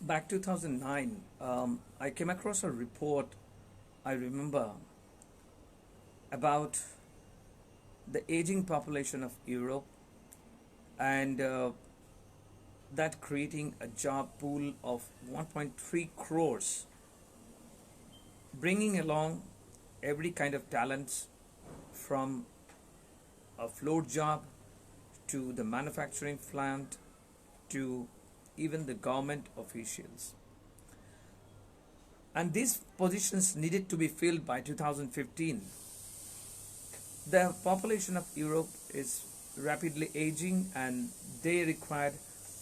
Back 2009, I came across a report, I remember, about the aging population of Europe and that creating a job pool of 1.3 crores, bringing along every kind of talents from a floor job to the manufacturing plant to even the government officials. And these positions needed to be filled by 2015. The population of Europe is rapidly aging and they required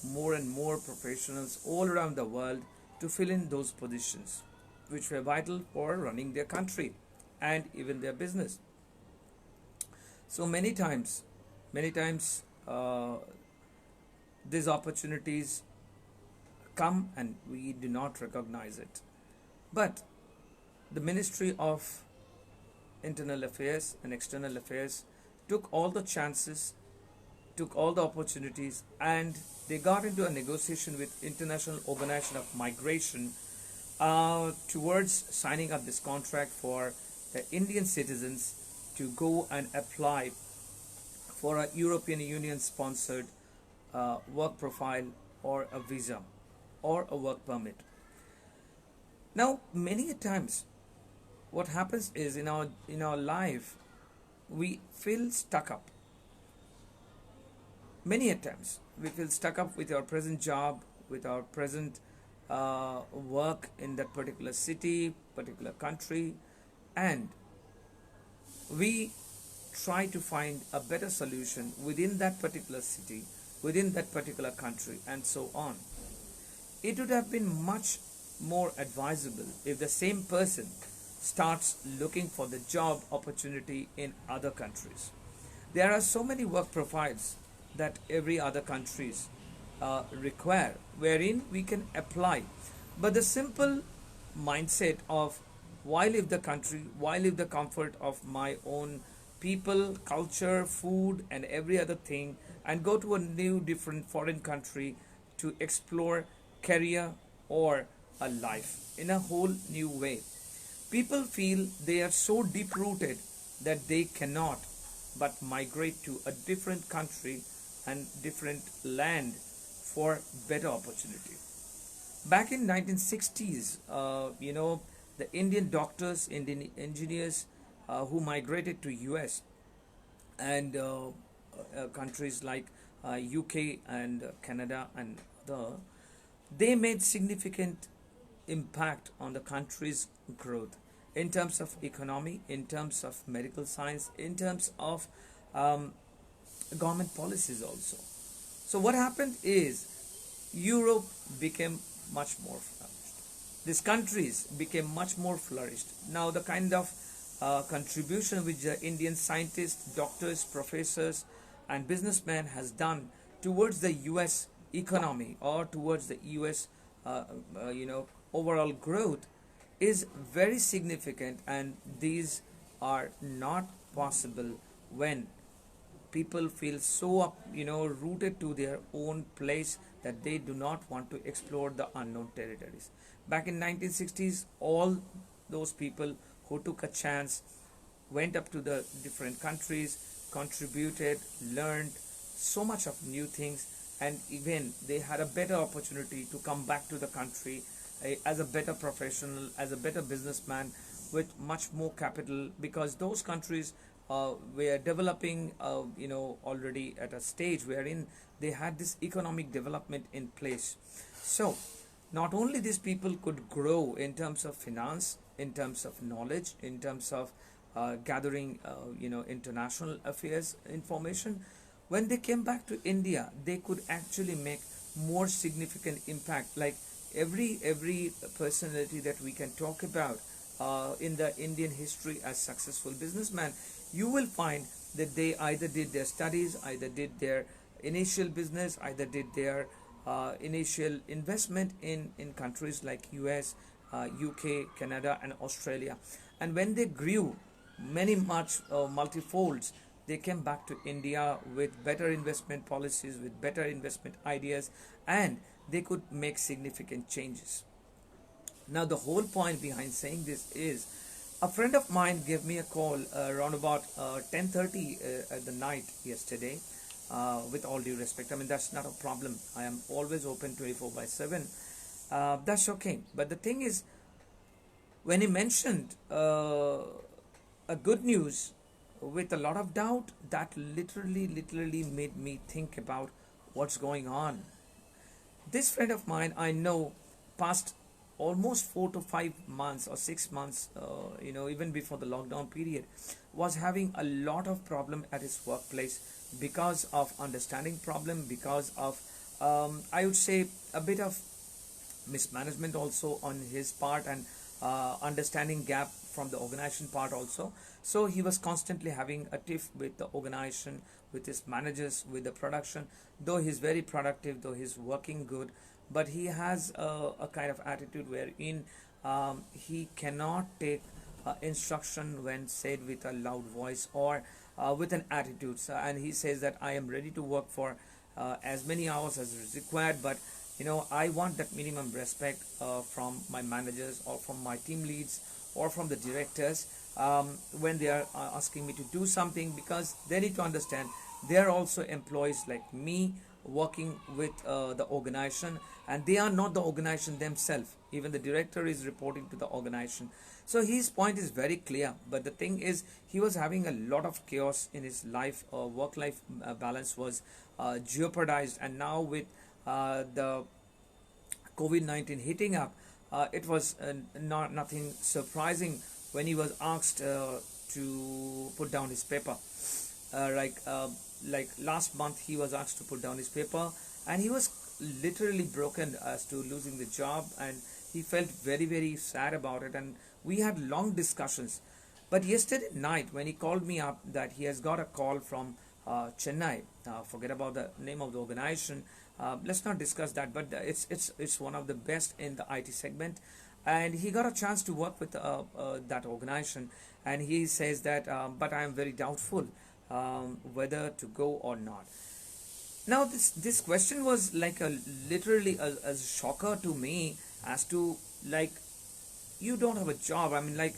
more and more professionals all around the world to fill in those positions, which were vital for running their country and even their business. So many times, these opportunities come and we do not recognize it. But the Ministry of Internal Affairs and External Affairs took all the chances, took all the opportunities, and they got into a negotiation with International Organization of Migration towards signing up this contract for the Indian citizens to go and apply for a European Union sponsored work profile or a visa or a work permit. Now, many a times, what happens is in our life, we feel stuck up. Many a times, we feel stuck up with our present job, with our present work in that particular city, particular country, and we try to find a better solution within that particular city, within that particular country, and so on. It would have been much more advisable if the same person starts looking for the job opportunity in other countries. There are so many work profiles that every other countries require, wherein we can apply. But the simple mindset of why leave the country, why leave the comfort of my own people, culture, food, and every other thing, and go to a new, different foreign country to explore career or a life in a whole new way. People feel they are so deep rooted that they cannot but migrate to a different country and different land for better opportunity. Back in 1960s, the Indian doctors, Indian engineers who migrated to US and countries like UK and Canada and other, they made significant impact on the country's growth in terms of economy, in terms of medical science, in terms of um, government policies also. So what happened is Europe became much more flourished. These countries became much more flourished. Now the kind of contribution which the Indian scientists, doctors, professors and businessmen has done towards the US economy or towards the US overall growth is very significant, and these are not possible when people feel so rooted to their own place that they do not want to explore the unknown territories. Back in 1960s, all those people who took a chance went up to the different countries, contributed, learned so much of new things, and even they had a better opportunity to come back to the country as a better professional, as a better businessman with much more capital, because those countries were developing already at a stage wherein they had this economic development in place. So not only these people could grow in terms of finance, in terms of knowledge, in terms of gathering international affairs information, when they came back to India they could actually make more significant impact. Like every personality that we can talk about in the Indian history as successful businessmen, you will find that they either did their studies, either did their initial business, either did their initial investment in countries like US, UK, Canada and Australia. And when they grew many much multifolds, they came back to India with better investment policies, with better investment ideas, and they could make significant changes. Now, the whole point behind saying this is a friend of mine gave me a call around about 10:30 at the night yesterday. With all due respect, I mean, that's not a problem. I am always open 24 by 7. That's okay. But the thing is, when he mentioned a good news with a lot of doubt, that literally made me think about what's going on. This friend of mine, I know, past almost 4 to 5 months or 6 months, even before the lockdown period, was having a lot of problem at his workplace because of understanding problem, because of I would say a bit of mismanagement also on his part, and understanding gap from the organization part also. So he was constantly having a tiff with the organization, with his managers, with the production. Though he's very productive, though he's working good, but he has a kind of attitude wherein he cannot take instruction when said with a loud voice or with an attitude. So, and he says that I am ready to work for as many hours as is required, but I want that minimum respect from my managers or from my team leads or from the directors when they are asking me to do something, because they need to understand they are also employees like me working with the organization, and they are not the organization themselves. Even the director is reporting to the organization. So his point is very clear, but the thing is, he was having a lot of chaos in his life. Work-life balance was jeopardized, and now with the COVID-19 hitting up, it was nothing surprising when he was asked to put down his paper. Like last month, he was asked to put down his paper, and he was literally broken as to losing the job, and he felt very sad about it. And we had long discussions. But yesterday night, when he called me up that he has got a call from Chennai, forget about the name of the organization. Let's not discuss that, but it's one of the best in the IT segment, and he got a chance to work with that organization, and he says that, but I am very doubtful whether to go or not. Now, this question was like literally a shocker to me, as to, like, you don't have a job. I mean, like,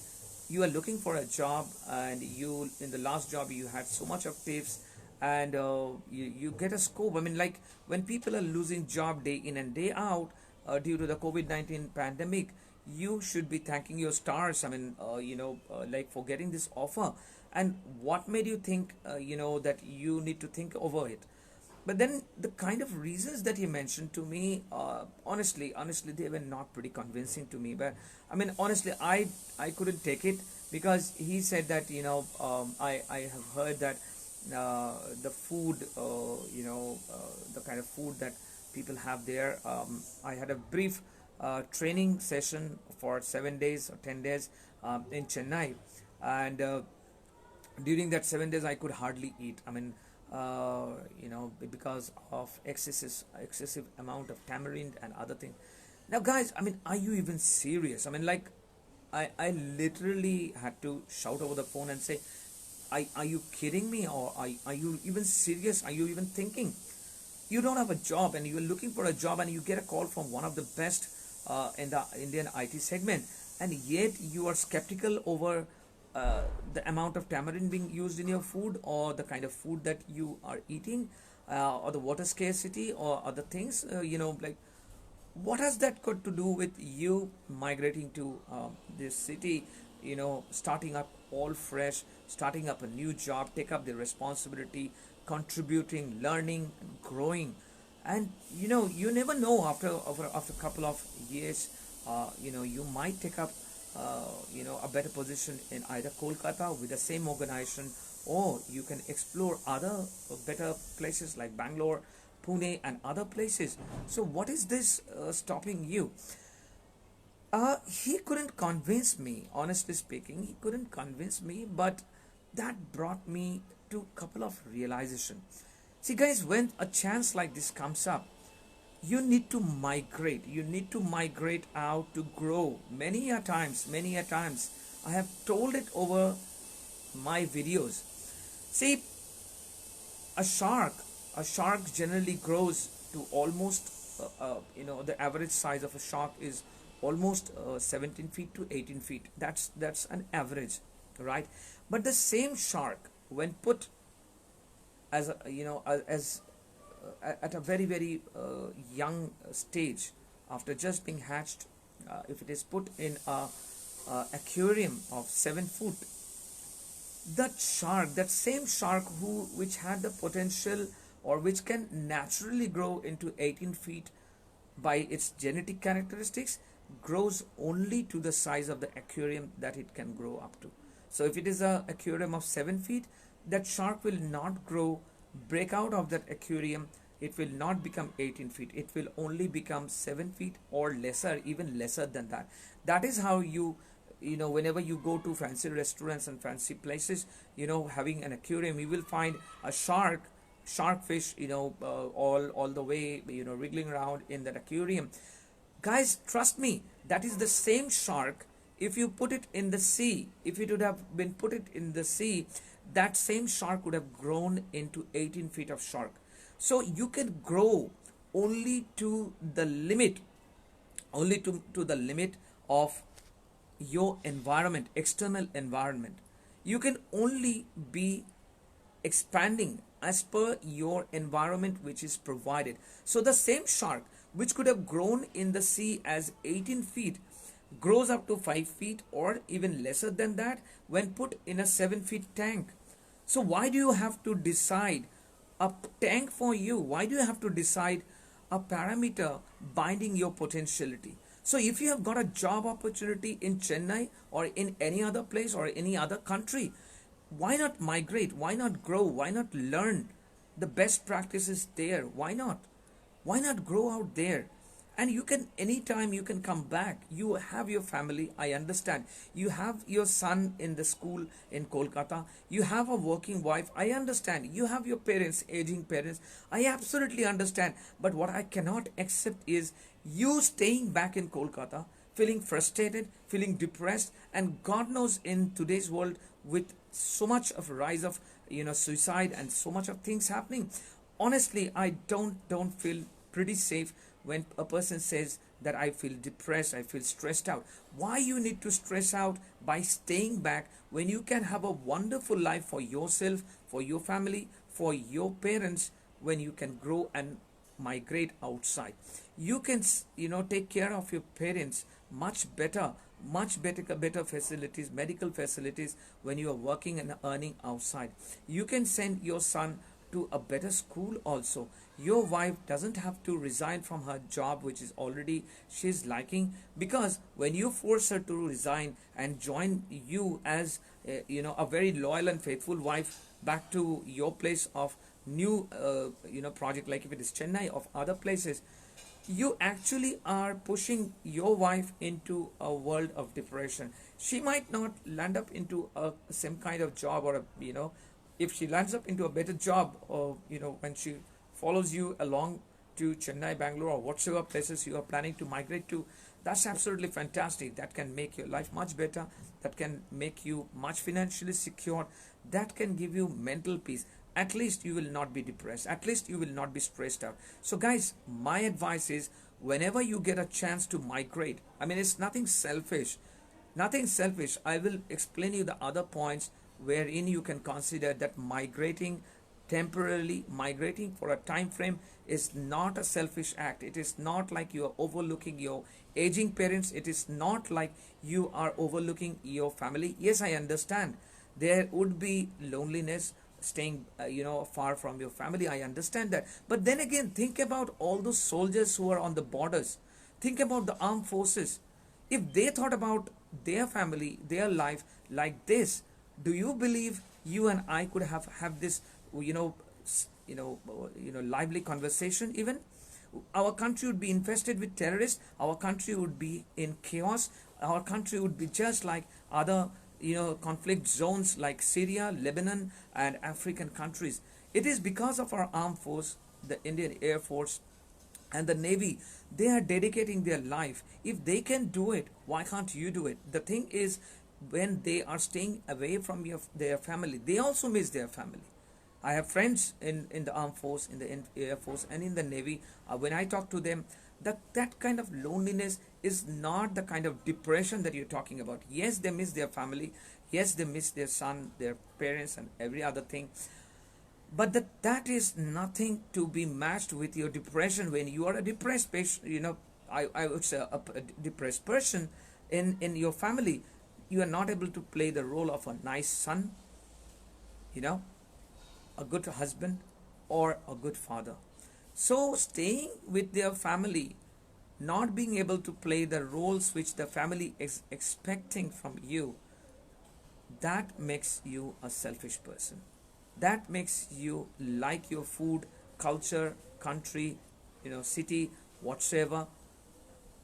you are looking for a job, and you, in the last job, you had so much of tips, and you get a scope. I mean, like, when people are losing job day in and day out due to the COVID-19 pandemic, you should be thanking your stars. I mean, like, for getting this offer. And what made you think, that you need to think over it? But then the kind of reasons that he mentioned to me, honestly, they were not pretty convincing to me. But I mean, honestly, I couldn't take it, because he said that, I have heard that the food, the kind of food that people have there. I had a brief training session for 7 days or 10 days in Chennai, and during that 7 days, I could hardly eat. I mean, because of excessive amount of tamarind and other things. Now, guys, I mean, are you even serious? I mean, like, I literally had to shout over the phone and say, are you kidding me, or are you even serious? Are you even thinking? You don't have a job, and you're looking for a job, and you get a call from one of the best in the Indian IT segment, and yet you are skeptical over the amount of tamarind being used in your food, or the kind of food that you are eating, or the water scarcity, or other things. Like, what has that got to do with you migrating to this city, starting up all fresh, starting up a new job, take up the responsibility, contributing, learning, and growing? And you never know, after a couple of years, you might take up a better position in either Kolkata with the same organization, or you can explore other better places like Bangalore, Pune, and other places. So what is this stopping you? He couldn't convince me, honestly speaking. He couldn't convince me, but that brought me to a couple of realization. See, guys, when a chance like this comes up, you need to migrate. You need to migrate out to grow. Many a times, I have told it over my videos. See, a shark generally grows to almost the average size of a shark is almost 17 feet to 18 feet. That's an average, right? But the same shark, when put as a, as at a very very young stage, after just being hatched, if it is put in a aquarium of 7 foot, that shark, that same shark which had the potential, or which can naturally grow into 18 feet by its genetic characteristics, grows only to the size of the aquarium that it can grow up to. So if it is a aquarium of 7 feet, that shark will not grow, break out of that aquarium. It will not become 18 feet. It will only become 7 feet or lesser, even lesser than that. That is how whenever you go to fancy restaurants and fancy places, having an aquarium, you will find a shark fish, all the way, wriggling around in that aquarium. Guys, trust me, that is the same shark. If you put it in the sea, if it would have been put it in the sea, that same shark would have grown into 18 feet of shark. So you can grow only to the limit, to the limit of your environment, external environment. You can only be expanding as per your environment which is provided. So the same shark which could have grown in the sea as 18 feet grows up to 5 feet or even lesser than that when put in a 7 feet tank. So why do you have to decide a tank for you? Why do you have to decide a parameter binding your potentiality? So if you have got a job opportunity in Chennai or in any other place or any other country, why not migrate? Why not grow? Why not learn the best practices there? Why not? Why not grow out there? And you can, anytime you can come back. You have your family, I understand. You have your son in the school in Kolkata. You have a working wife, I understand. You have your parents, aging parents, I absolutely understand. But what I cannot accept is you staying back in Kolkata, feeling frustrated, feeling depressed, and God knows in today's world with so much of rise of suicide and so much of things happening. Honestly, I don't feel pretty safe when a person says that I feel depressed, I feel stressed out. Why you need to stress out by staying back when you can have a wonderful life for yourself, for your family, for your parents, when you can grow and migrate outside? You can take care of your parents much better, better facilities, medical facilities, when you are working and earning outside. You can send your son to a better school also. Your wife doesn't have to resign from her job which is already she's liking, because when you force her to resign and join you as a very loyal and faithful wife back to your place of new project, like if it is Chennai or other places, you actually are pushing your wife into a world of depression. She might not land up into a same kind of job, or if she lands up into a better job, or when she follows you along to Chennai, Bangalore, or whatsoever places you are planning to migrate to, that's absolutely fantastic. That can make your life much better. That can make you much financially secure. That can give you mental peace. At least you will not be depressed. At least you will not be stressed out. So guys, my advice is, whenever you get a chance to migrate, I mean, it's nothing selfish. Nothing selfish. I will explain you the other points wherein you can consider that migrating temporarily, migrating for a time frame, is not a selfish act. It is not like you are overlooking your aging parents. It is not like you are overlooking your family. Yes, I understand there would be loneliness staying far from your family. I understand that. But then again, think about all those soldiers who are on the borders. Think about the armed forces. If they thought about their family, their life like this, do you believe you and I could have this lively conversation? Even our country would be infested with terrorists. Our country would be in chaos. Our country would be just like other conflict zones like Syria, Lebanon, and African countries. It is because of our armed force, the Indian Air Force and the Navy. They are dedicating their life. If they can do it, why can't you do it? The thing is, when they are staying away from their family, they also miss their family. I have friends in the armed force, in the air force, and in the navy. When I talk to them, that kind of loneliness is not the kind of depression that you're talking about. Yes, they miss their family. Yes, they miss their son, their parents, and every other thing. But that is nothing to be matched with your depression. When you are a depressed patient, I would say a depressed person in your family, you are not able to play the role of a nice son, you know, a good husband, or a good father. So staying with their family, not being able to play the roles which the family is expecting from you, that makes you a selfish person. That makes you like your food, culture, country, city, whatsoever.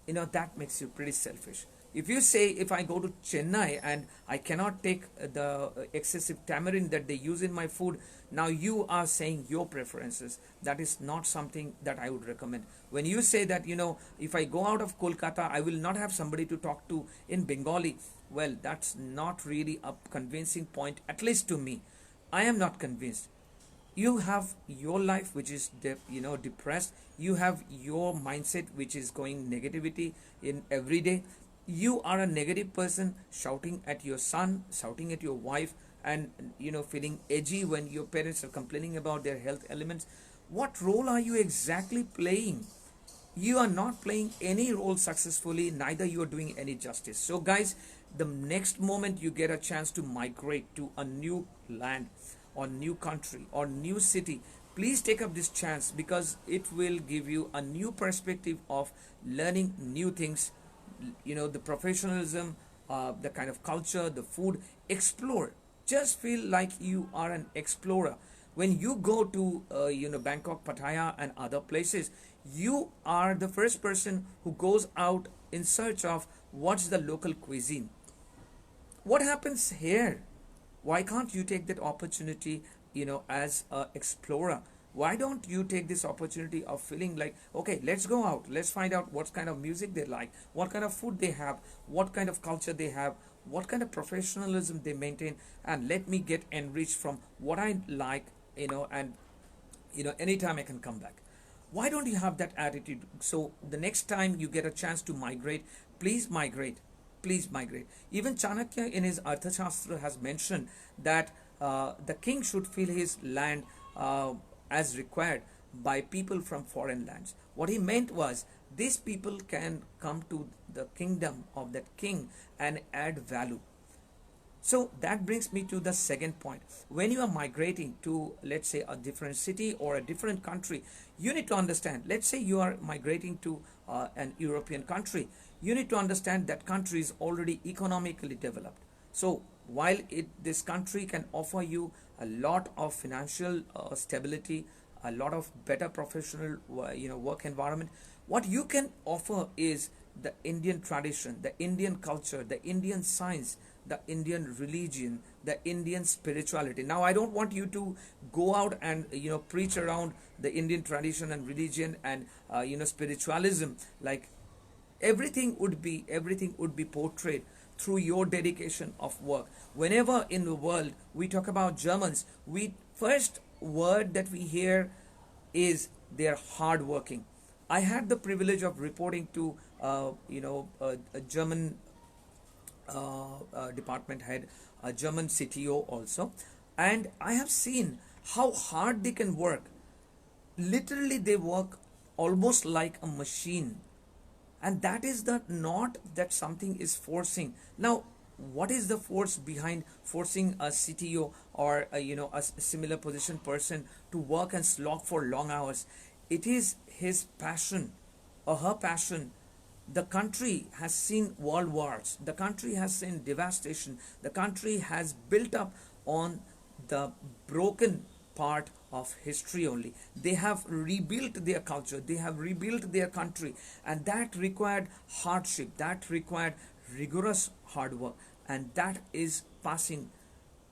That makes you pretty selfish. If you say, if I go to Chennai and I cannot take the excessive tamarind that they use in my food, now you are saying your preferences. That is not something that I would recommend. When you say that, if I go out of Kolkata, I will not have somebody to talk to in Bengali, well, that's not really a convincing point, at least to me. I am not convinced. You have your life which is depressed. You have your mindset which is going negativity in every day. You are a negative person, shouting at your son, shouting at your wife, and feeling edgy when your parents are complaining about their health elements. What role are you exactly playing? You are not playing any role successfully, neither you are doing any justice. So guys, the next moment you get a chance to migrate to a new land or new country or new city, please take up this chance, because it will give you a new perspective of learning new things, the professionalism, the kind of culture, the food. Explore. Just feel like you are an explorer. When you go to Bangkok, Pattaya, and other places, you are the first person who goes out in search of what's the local cuisine. What happens here? Why can't you take that opportunity, as a explorer? Why don't you take this opportunity of feeling like, okay, let's go out, let's find out what kind of music they like, what kind of food they have, what kind of culture they have, what kind of professionalism they maintain, and let me get enriched from what I like, and anytime I can come back. Why don't you have that attitude? So the next time you get a chance to migrate, please migrate. Please migrate. Even Chanakya in his Arthashastra has mentioned that the king should fill his land as required by people from foreign lands. What he meant was, these people can come to the kingdom of that king and add value. So that brings me to the second point. When you are migrating to, let's say, a different city or a different country, you need to understand, let's say you are migrating to an European country, you need to understand that country is already economically developed. So while this country can offer you a lot of financial stability, a lot of better professional work environment, what you can offer is the Indian tradition, the Indian culture, the Indian science, the Indian religion, the Indian spirituality. Now, I don't want you to go out and preach around the Indian tradition and religion and spiritualism. Like everything would be portrayed through your dedication of work. Whenever in the world we talk about Germans, we first word that we hear is they're hardworking. I had the privilege of reporting to a German department head, a German CTO also, and I have seen how hard they can work. Literally, they work almost like a machine, and that is the not that something is forcing. Now, what is the force behind forcing a CTO or a similar position person to work and slog for long hours? It is his passion or her passion. The country has seen world wars. The country has seen devastation. The country has built up on the broken part of history only. They have rebuilt their culture. They have rebuilt their country. And that required hardship. That required rigorous hard work. And that is passing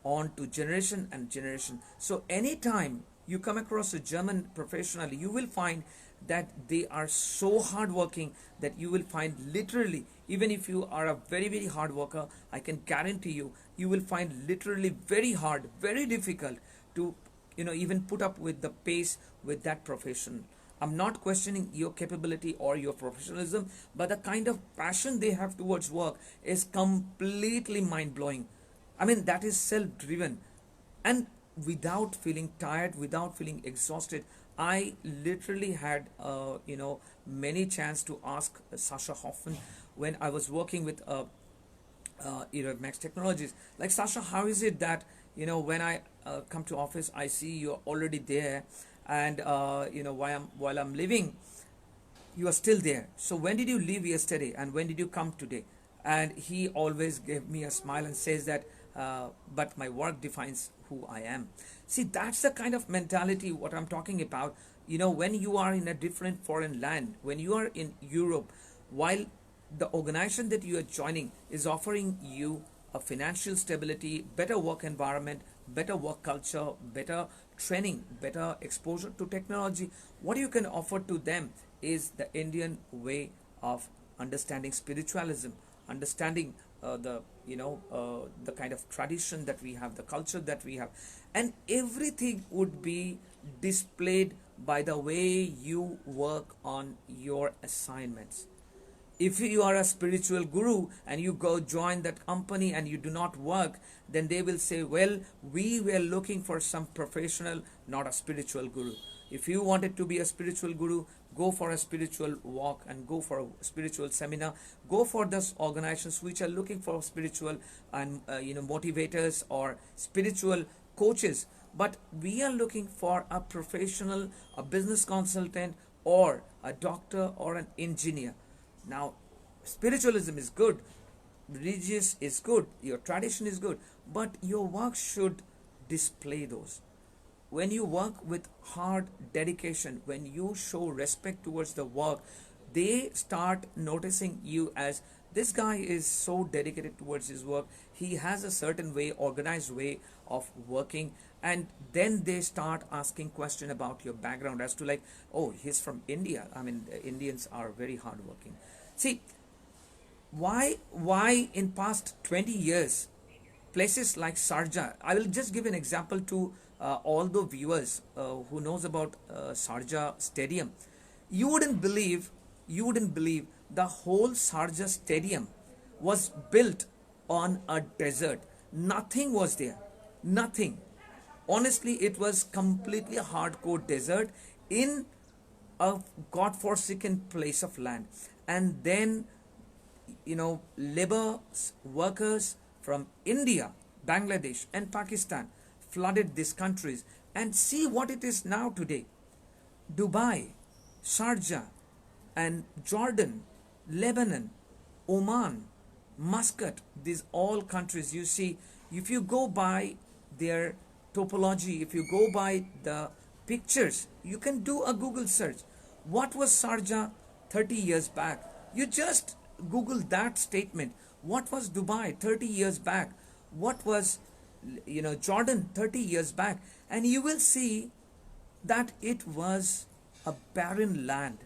on to generation and generation. So anytime you come across a German professional, you will find that they are so hardworking that you will find literally, even if you are a very, very hard worker, I can guarantee you, you will find literally very hard, very difficult to, even put up with the pace with that profession. I'm not questioning your capability or your professionalism, but the kind of passion they have towards work is completely mind blowing. I mean, that is self driven. And without feeling tired, without feeling exhausted, I literally had, many chance to ask Sasha Hoffman when I was working with Max Technologies. Like, Sasha, how is it that when I come to office, I see you're already there, and while I'm leaving, you are still there. So when did you leave yesterday, and when did you come today? And he always gave me a smile and says that, but my work defines who I am. See, that's the kind of mentality what I'm talking about. When you are in a different foreign land, when you are in Europe, while the organization that you are joining is offering you a financial stability, better work environment, better work culture, better training, better exposure to technology, what you can offer to them is the Indian way of understanding spiritualism, understanding the kind of tradition that we have, the culture that we have, and everything would be displayed by the way you work on your assignments. If you are a spiritual guru and you go join that company and you do not work, then they will say, well, we were looking for some professional, not a spiritual guru. If you wanted to be a spiritual guru, go for a spiritual walk and go for a spiritual seminar. Go for those organizations which are looking for spiritual and motivators or spiritual coaches. But we are looking for a professional, a business consultant, or a doctor or an engineer. Now, spiritualism is good, religious is good, your tradition is good, but your work should display those. When you work with hard dedication, when you show respect towards the work, they start noticing you as, this guy is so dedicated towards his work. He has a certain way, organized way of working, and then they start asking question about your background as to, like, oh, he's from India. I mean, Indians are very hardworking. See, why in past 20 years places like Sharjah, I will just give an example to all the viewers who knows about Sharjah Stadium. You wouldn't believe the whole Sharjah Stadium was built on a desert. Nothing was there. Nothing. Honestly, it was completely a hardcore desert in a god-forsaken place of land. And then, labor workers from India, Bangladesh, and Pakistan flooded these countries. And see what it is now today. Dubai, Sharjah, and Jordan, Lebanon, Oman, Muscat, these all countries, you see, if you go by their topology, if you go by the pictures, you can do a Google search. What was Sharjah 30 years back? You just Google that statement. What was Dubai 30 years back? What was, Jordan 30 years back? And you will see that it was a barren land.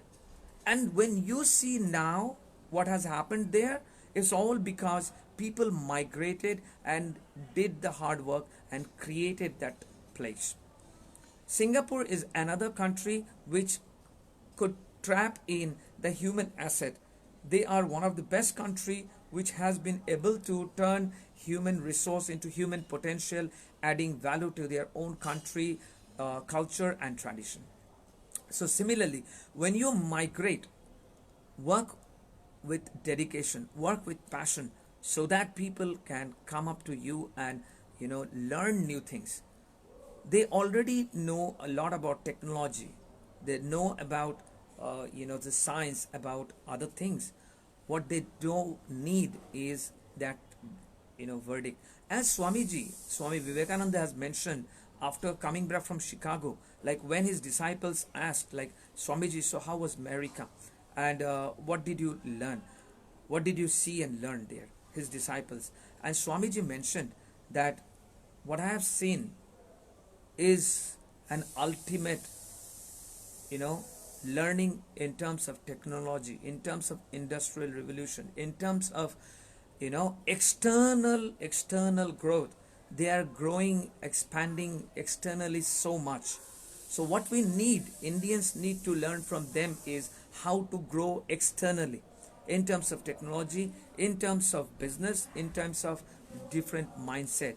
And when you see now what has happened there, it's all because people migrated and did the hard work and created that place. Singapore is another country which could trap in the human asset. They are one of the best country which has been able to turn human resource into human potential, adding value to their own country, culture and tradition. So similarly, when you migrate, work with dedication, work with passion, so that people can come up to you and learn new things. They already know a lot about technology. They know about the science, about other things. What they don't need is that verdict. As Swami Vivekananda has mentioned after coming back from Chicago, like when his disciples asked, like, Swamiji, so how was America? And what did you learn? What did you see and learn there? His disciples. And Swamiji mentioned that what I have seen is an ultimate, learning in terms of technology, in terms of industrial revolution, in terms of, external growth. they are growing, expanding externally so much. So what we need, Indians need to learn from them is how to grow externally in terms of technology, in terms of business, in terms of different mindset.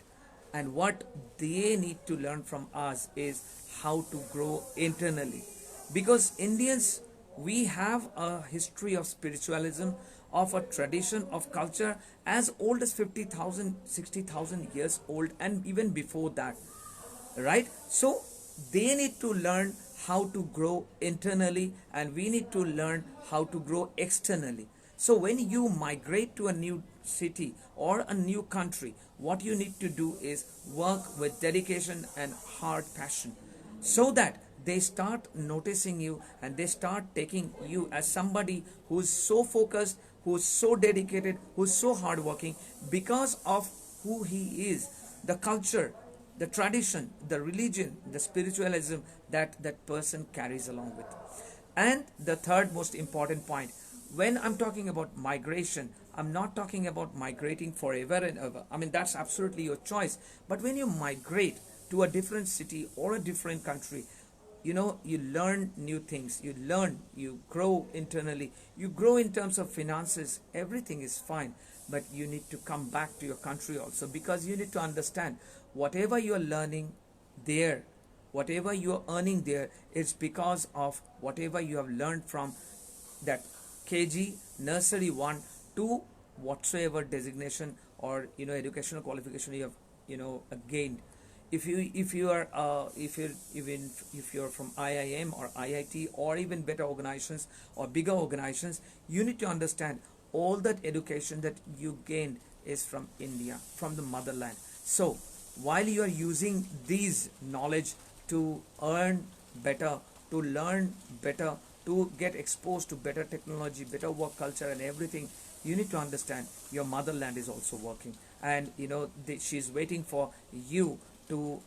And what they need to learn from us is how to grow internally. Because Indians, we have a history of spiritualism, of a tradition of culture as old as 50,000, 60,000 years old, and even before that, right? So they need to learn how to grow internally, and we need to learn how to grow externally. So when you migrate to a new city or a new country, what you need to do is work with dedication and hard passion, so that they start noticing you and they start taking you as somebody who's so focused, who's so dedicated, who's so hardworking because of who he is, the culture, the tradition, the religion, the spiritualism that that person carries along with. And the third most important point, when I'm talking about migration, I'm not talking about migrating forever and ever. I mean, that's absolutely your choice. But when you migrate to a different city or a different country, you learn new things, you grow internally, you grow in terms of finances, everything is fine. But you need to come back to your country also, because you need to understand whatever you are learning there, whatever you are earning there, it's because of whatever you have learned from that KG, nursery 1 to whatsoever designation or educational qualification you have gained. If you are if you're from IIM or IIT or even better organizations or bigger organizations, you need to understand all that education that you gained is from India, from the motherland. So while you are using these knowledge to earn better, to learn better, to get exposed to better technology, better work culture and everything, you need to understand your motherland is also working, and she's waiting for you to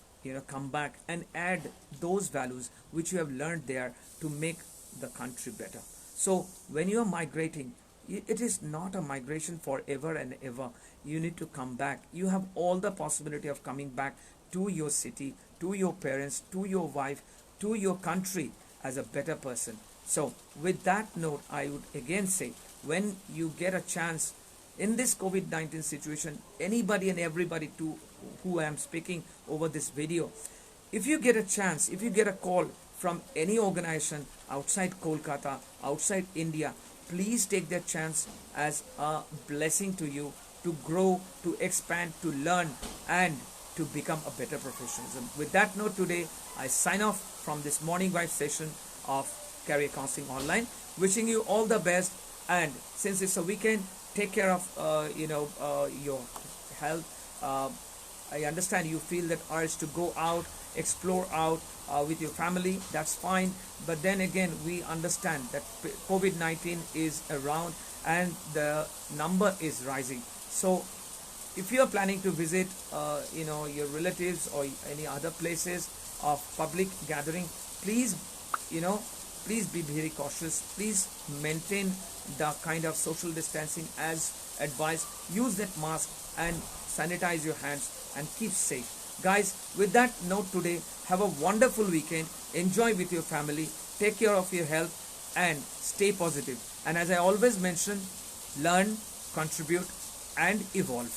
come back and add those values which you have learned there to make the country better. So when you are migrating, it is not a migration forever and ever. You need to come back. You have all the possibility of coming back to your city, to your parents, to your wife, to your country as a better person. So with that note, I would again say, when you get a chance in this COVID-19 situation, anybody and everybody to who I am speaking over this video, if you get a chance, if you get a call from any organization outside Kolkata, outside India, please take that chance as a blessing to you to grow, to expand, to learn, and to become a better professional. With that note, today I sign off from this morning vibe session of Career Counseling Online, wishing you all the best. And since it's a weekend, take care of your health. I understand you feel that urge to go out, explore out with your family. That's fine. But then again, we understand that COVID-19 is around and the number is rising. So if you are planning to visit your relatives or any other places of public gathering, please please be very cautious. Please maintain the kind of social distancing as advised. Use that mask and sanitize your hands and keep safe. Guys, with that note today, have a wonderful weekend. Enjoy with your family. Take care of your health and stay positive. And as I always mention, learn, contribute and evolve.